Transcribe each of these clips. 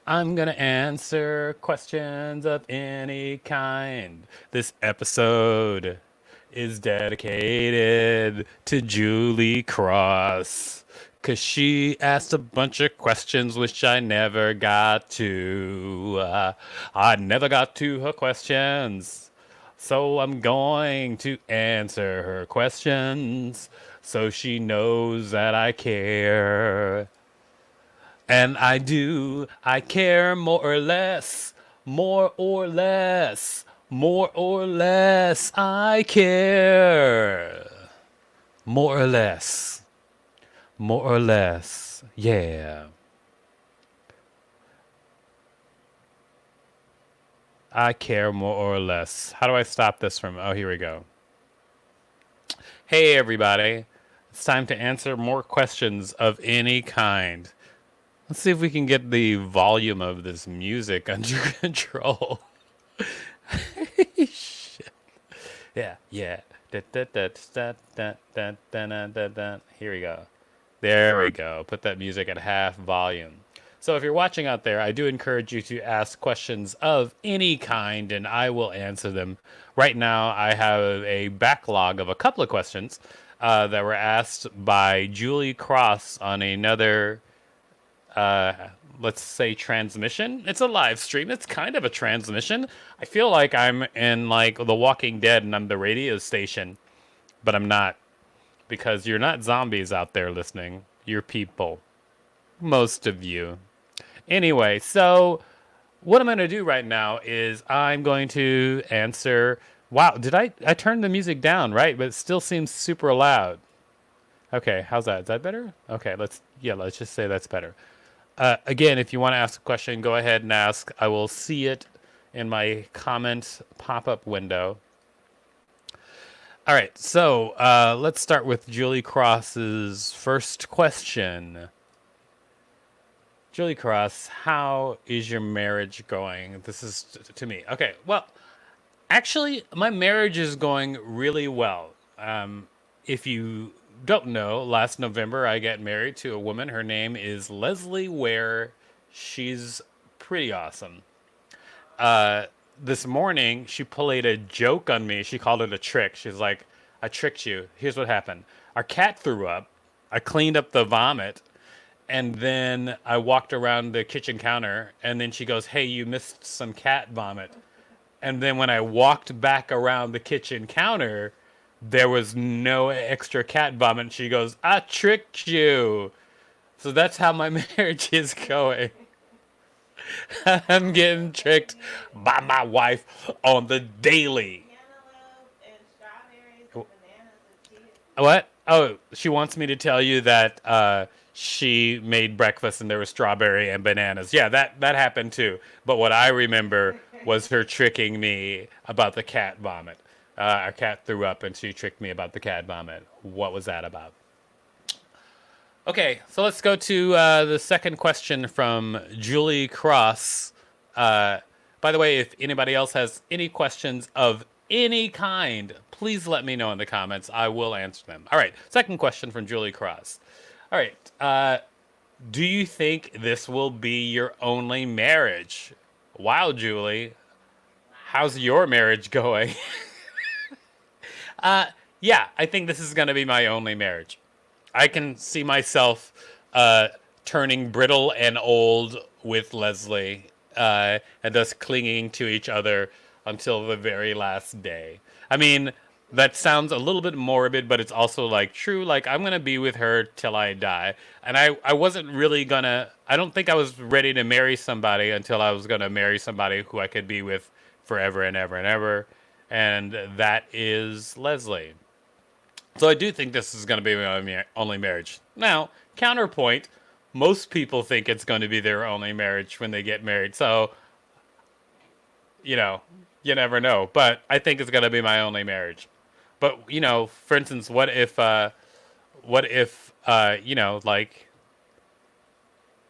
I'm gonna answer questions of any kind. This episode is dedicated to Julie Cross. Cause she asked a bunch of questions which I never got to. I never got to her questions. So I'm going to answer her questions so she knows that I care. And I do. I care more or less. More or less. More or less. I care. More or less. More or less. Yeah. I care more or less. How do I stop this from? Oh, here we go. Hey, everybody. It's time to answer more questions of any kind. Let's see if we can get the volume of this music under control. Yeah, yeah. Here we go. There we go. Put that music at half volume. So if you're watching out there, I do encourage you to ask questions of any kind and I will answer them. Right now, I have a backlog of a couple of questions that were asked by Julie Cross on another uh, let's say transmission. It's a live stream. It's kind of a transmission. I feel like I'm in like The Walking Dead and I'm the radio station, but I'm not because you're not zombies out there listening. You're people. Most of you. Anyway, so what I'm going to do right now is I'm going to answer. Wow, did I turn the music down, right? But it still seems super loud. Okay, how's that? Is that better? Okay, let's just say that's better. Again, if you want to ask a question, go ahead and ask. I will see it in my comment pop-up window. All right, so let's start with Julie Cross's first question. Julie Cross, how is your marriage going? This is to me. Okay, well, actually, my marriage is going really well. If you don't know, last November I got married to a woman. Her name is Leslie Ware. She's pretty awesome. This morning she played a joke on me. She called it a trick. She's like, I tricked you. Here's what happened. Our cat threw up. I cleaned up the vomit. And then I walked around the kitchen counter. And then she goes, hey, you missed some cat vomit. And then when I walked back around the kitchen counter, there was no extra cat vomit. She goes, I tricked you. So that's how my marriage is going. I'm getting tricked by my wife on the daily. What? Oh, she wants me to tell you that she made breakfast and there was strawberry and bananas. Yeah, that happened too. But what I remember was her tricking me about the cat vomit. Our cat threw up and she tricked me about the cat vomit. What was that about? Okay, so let's go to the second question from Julie Cross. Uh, by the way, if anybody else has any questions of any kind, please let me know in the comments. I will answer them. All right, second question from Julie Cross. All right, do you think this will be your only marriage? Wow, Julie, how's your marriage going? Yeah, I think this is going to be my only marriage. I can see myself uh, turning brittle and old with Leslie and us clinging to each other until the very last day. I mean, that sounds a little bit morbid, but it's also like true. Like, I'm going to be with her till I die. And I wasn't really going to, I don't think I was ready to marry somebody until I was going to marry somebody who I could be with forever and ever and ever. And that is Leslie. So I do think this is going to be my only marriage. Now, counterpoint, most people think it's going to be their only marriage when they get married. So, you know, you never know. But I think it's going to be my only marriage. But, for instance, like,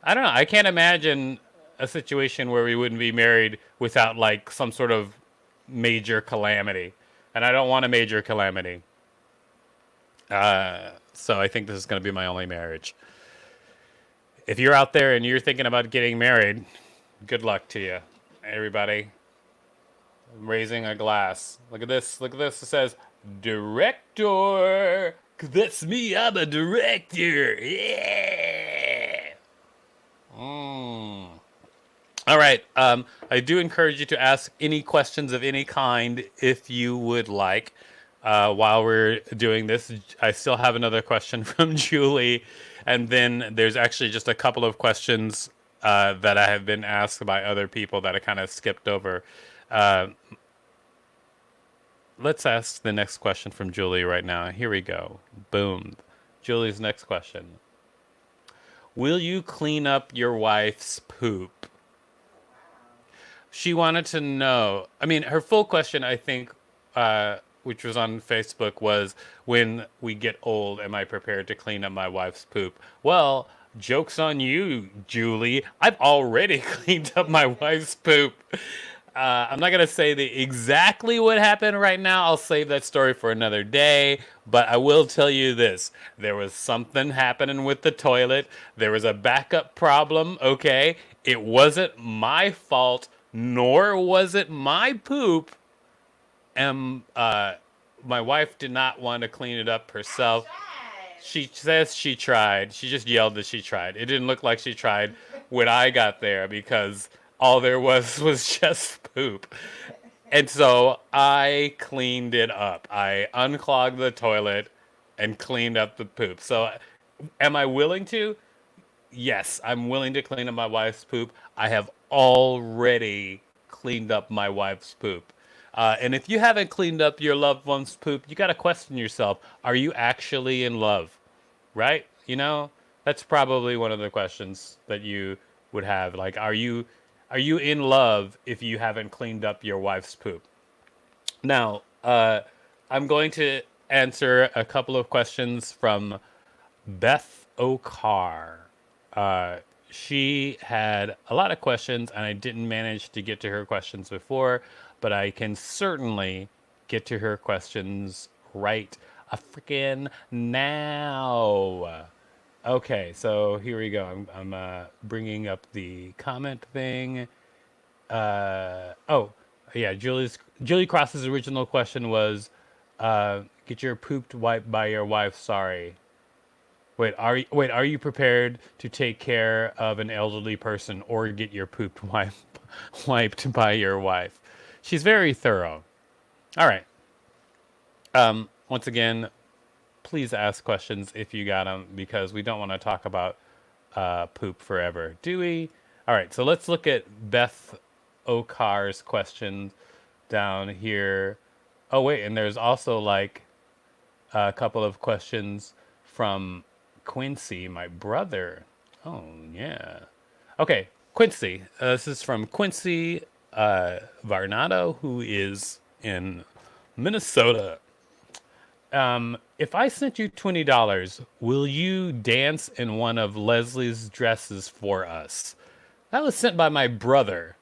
I don't know. I can't imagine a situation where we wouldn't be married without like some sort of major calamity. And I don't want a major calamity. So I think this is going to be my only marriage. If you're out there and you're thinking about getting married, Good luck to you, everybody. I'm raising a glass. Look at this. Look at this. It says director. 'Cause that's me. I'm a director. Yeah. Mm. All right. I do encourage you to ask any questions of any kind if you would like. While we're doing this, I still have another question from Julie, and then there's actually just a couple of questions that I have been asked by other people that I kind of skipped over. Uh, let's ask the next question from Julie right now. Here we go. Boom. Julie's next question: will you clean up your wife's poop? She wanted to know. I mean, her full question, I think, which was on Facebook, was when we get old, am I prepared to clean up my wife's poop? Well, joke's on you, Julie. I've already cleaned up my wife's poop. I'm not gonna say the exactly what happened right now. I'll save that story for another day. But I will tell you this: there was something happening with the toilet. There was a backup problem. Okay, it wasn't my fault, nor was it my poop. And my wife did not want to clean it up herself. She says she tried. She just yelled that she tried. It didn't look like she tried when I got there because all there was just poop. And so I cleaned it up. I unclogged the toilet and cleaned up the poop. So am I willing to? Yes, I'm willing to clean up my wife's poop. I have already cleaned up my wife's poop. And if you haven't cleaned up your loved one's poop, you got to question yourself. Are you actually in love? Right? You know, that's probably one of the questions that you would have. Like, are you in love if you haven't cleaned up your wife's poop? Now, I'm going to answer a couple of questions from Beth Okar. Uh, she had a lot of questions, and I didn't manage to get to her questions before, but I can certainly get to her questions right a freaking now. Okay, so here we go. I'm bringing up the comment thing. Oh, yeah. Julie Cross's original question was, "Get your pooped wiped by your wife." Sorry. Are you prepared to take care of an elderly person or get your poop wiped by your wife? She's very thorough. All right. Once again, please ask questions if you got them because we don't want to talk about poop forever, do we? All right. So let's look at Beth Okar's question down here. Oh wait, and there's also like a couple of questions from Quincy, my brother. Oh, yeah. Okay, Quincy. This is from Quincy Varnado, who is in Minnesota. If I sent you $20, will you dance in one of Leslie's dresses for us? That was sent by my brother.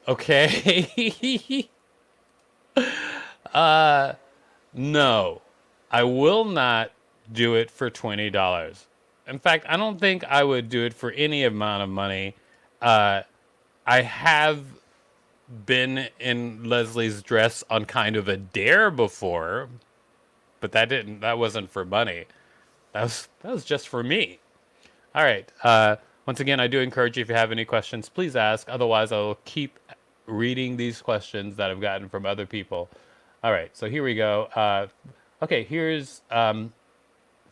Okay. No, I will not do it for $20. In fact, I don't think I would do it for any amount of money. Uh, I have been in Leslie's dress on kind of a dare before, but that wasn't for money. That was just for me. All right. Once again, I do encourage you if you have any questions, please ask. Otherwise, I will keep reading these questions that I've gotten from other people. All right. So here we go. Okay. Here's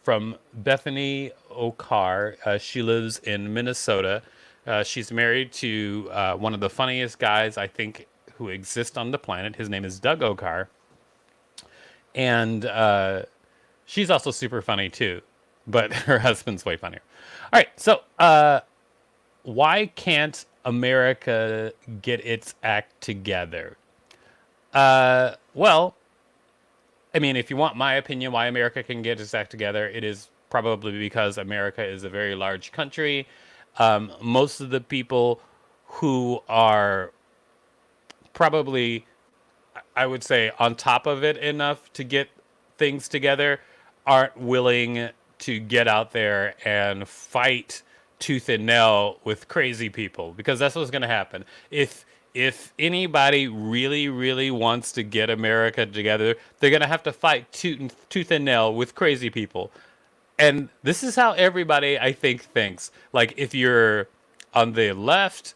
from Bethany Okar. She lives in Minnesota. She's married to one of the funniest guys I think who exist on the planet. His name is Doug Okar, and she's also super funny too, but her husband's way funnier. All right, so why can't America get its act together? Well, I mean, if you want my opinion, why America can get its act together, it is probably because America is a very large country. Most of the people who are probably, I would say, on top of it enough to get things together aren't willing to get out there and fight tooth and nail with crazy people, because that's what's going to happen. If anybody really wants to get America together, they're going to have to fight tooth and nail with crazy people. And this is how everybody, I think, thinks. Like, if you're on the left,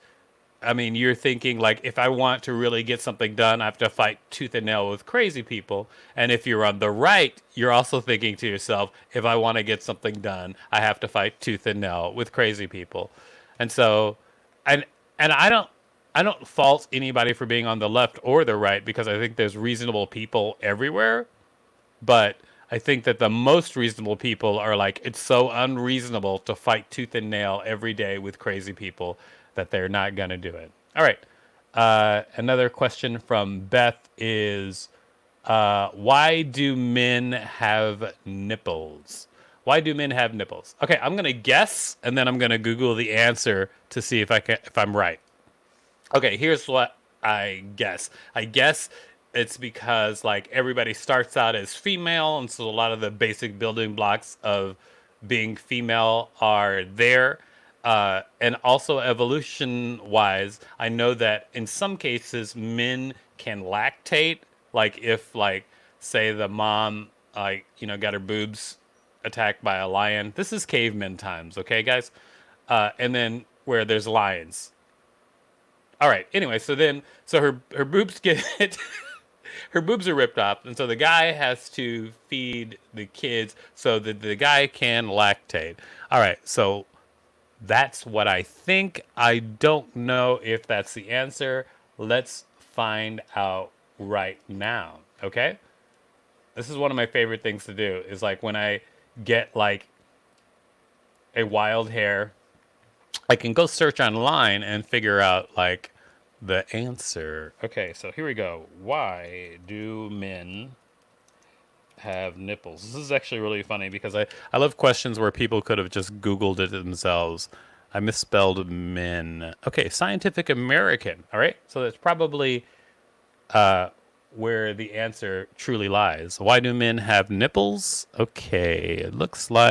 I mean, you're thinking, like, if I want to really get something done, I have to fight tooth and nail with crazy people. And if you're on the right, you're also thinking to yourself, if I want to get something done, I have to fight tooth and nail with crazy people. And so, and and I don't fault anybody for being on the left or the right, because I think there's reasonable people everywhere. But I think that the most reasonable people are like, it's so unreasonable to fight tooth and nail every day with crazy people that they're not going to do it. All right. Another question from Beth is, why do men have nipples? Why do men have nipples? Okay, I'm going to guess, and then I'm going to Google the answer to see if I'm right. Okay, here's what I guess. I guess it's because, like, everybody starts out as female, and so a lot of the basic building blocks of being female are there. And also, evolution wise, I know that in some cases men can lactate. Like, if, like, say the mom, like, got her boobs attacked by a lion. This is caveman times, okay, guys? And then where there's lions. All right. Anyway, so her boobs get her boobs are ripped off, and so the guy has to feed the kids so that the guy can lactate. All right. So that's what I think. I don't know if that's the answer. Let's find out right now. Okay. This is one of my favorite things to do, is like when I get like a wild hair, I can go search online and figure out like the answer. Okay, so here we go. Why do men have nipples? This is actually really funny because I love questions where people could have just Googled it themselves. I misspelled men. Okay, Scientific American. All right, so that's probably where the answer truly lies. Why do men have nipples? Okay, it looks um,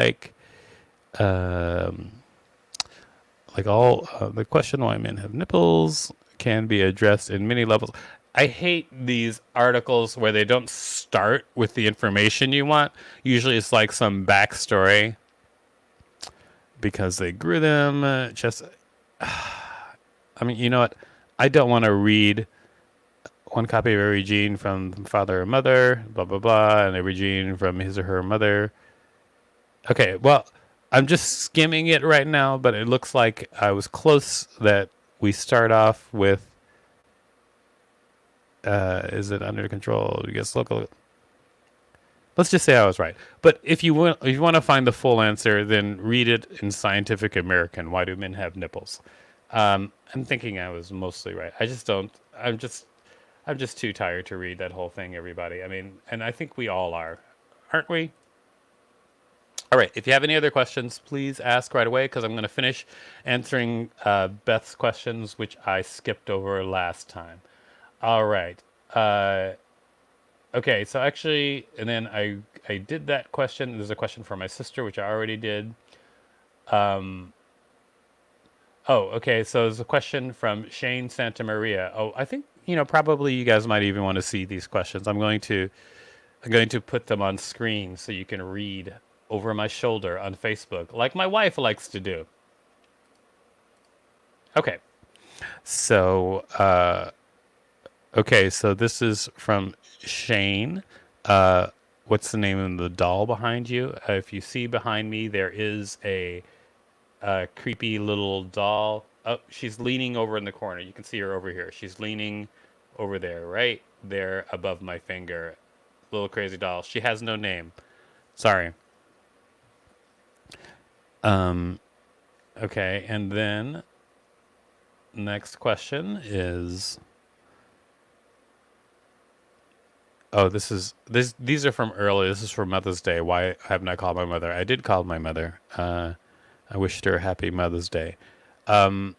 like all the question why men have nipples can be addressed in many levels. I hate these articles where they don't start with the information you want. Usually it's like some backstory because they grew them. Just, I mean, you know what? I don't want to read one copy of every gene from father or mother, blah, blah, blah, and every gene from his or her mother. Okay, well, I'm just skimming it right now, but it looks like I was close that we start off with, is it under control? I guess local. Let's just say I was right. But if you want to find the full answer, then read it in Scientific American. Why do men have nipples? I'm thinking I was mostly right. I just don't. I'm just too tired to read that whole thing, everybody. I mean, and I think we all are, aren't we? All right. If you have any other questions, please ask right away, because I'm going to finish answering Beth's questions, which I skipped over last time. All right. Uh, okay. So actually, and then I did that question. There's a question for my sister, which I already did. Um, oh, okay. So there's a question from Shane Santa Maria. Oh, I think probably you guys might even want to see these questions. I'm going to put them on screen so you can read over my shoulder on Facebook, like my wife likes to do. Okay. So, okay, so this is from Shane. What's the name of the doll behind you? If you see behind me, there is a creepy little doll. Oh, she's leaning over in the corner. You can see her over here. She's leaning over there, right there above my finger. Little crazy doll. She has no name. Sorry. Um, okay, and then next question is, oh, these are from earlier. This is for Mother's Day. Why haven't I called my mother? I did call my mother. I wished her a happy Mother's Day. Um,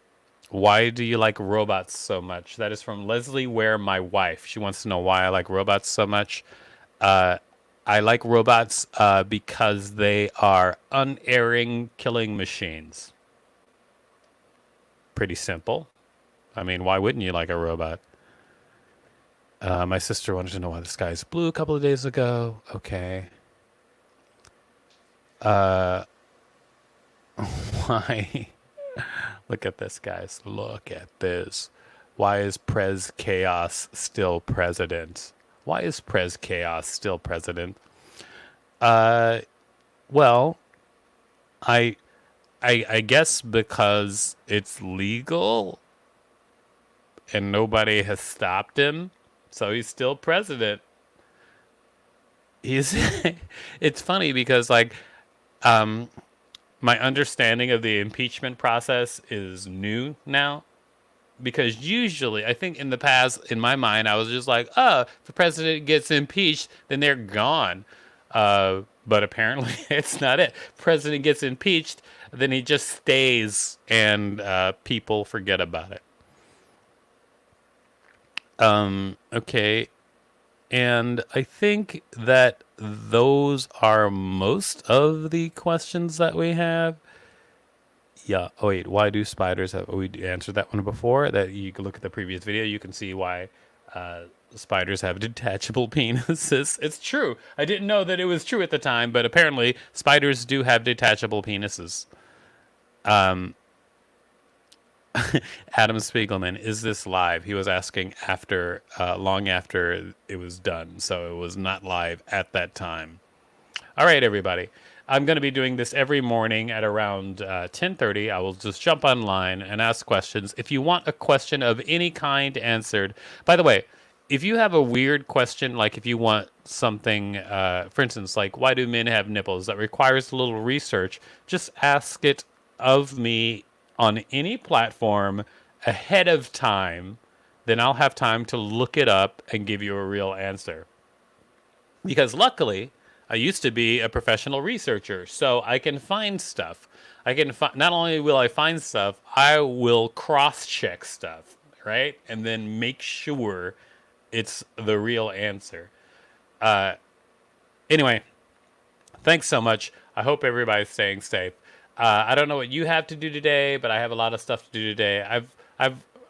why do you like robots so much? That is from Leslie Ware, my wife. She wants to know why I like robots so much. Uh, I like robots because they are unerring killing machines. Pretty simple. I mean, why wouldn't you like a robot? My sister wanted to know why the sky is blue a couple of days ago. Okay. Why? Look at this, guys. Look at this. Why is Prez Chaos still president? Why is Prez Chaos still president? Uh, well, I, I guess because it's legal and nobody has stopped him, so he's still president. He's. It's funny because um, my understanding of the impeachment process is new now. Because usually, I think in the past, in my mind, I was just like, oh, if the president gets impeached, then they're gone. But apparently, it's not it. President gets impeached, then he just stays, and people forget about it. Okay. And I think that those are most of the questions that we have. Yeah. Oh wait. Why do spiders have? We answered that one before. That you can look at the previous video. You can see why spiders have detachable penises. It's true. I didn't know that it was true at the time, but apparently spiders do have detachable penises. Adam Spiegelman, is this live? He was asking after, long after it was done, so it was not live at that time. All right, everybody. I'm going to be doing this every morning at around 10:30. I will just jump online and ask questions. If you want a question of any kind answered, by the way, if you have a weird question, like if you want something, for instance, like why do men have nipples, that requires a little research, just ask it of me on any platform ahead of time. Then I'll have time to look it up and give you a real answer. Because luckily, I used to be a professional researcher, so I can find stuff. I can not only will I find stuff, I will cross-check stuff, right? And then make sure it's the real answer. Anyway, thanks so much. I hope everybody's staying safe. I don't know what you have to do today, but I have a lot of stuff to do today.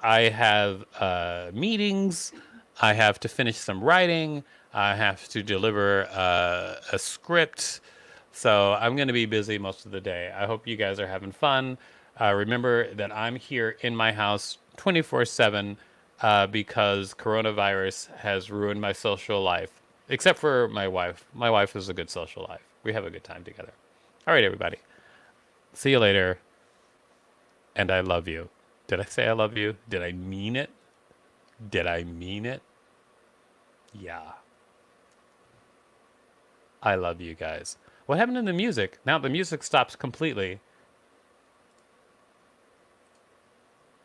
I have meetings. I have to finish some writing. I have to deliver a script. So I'm going to be busy most of the day. I hope you guys are having fun. Remember that I'm here in my house 24/7 because coronavirus has ruined my social life, except for my wife. My wife has a good social life. We have a good time together. All right, everybody. See you later. And I love you. Did I say I love you? Did I mean it? Did I mean it? Yeah. I love you guys. What happened to the music? Now the music stops completely.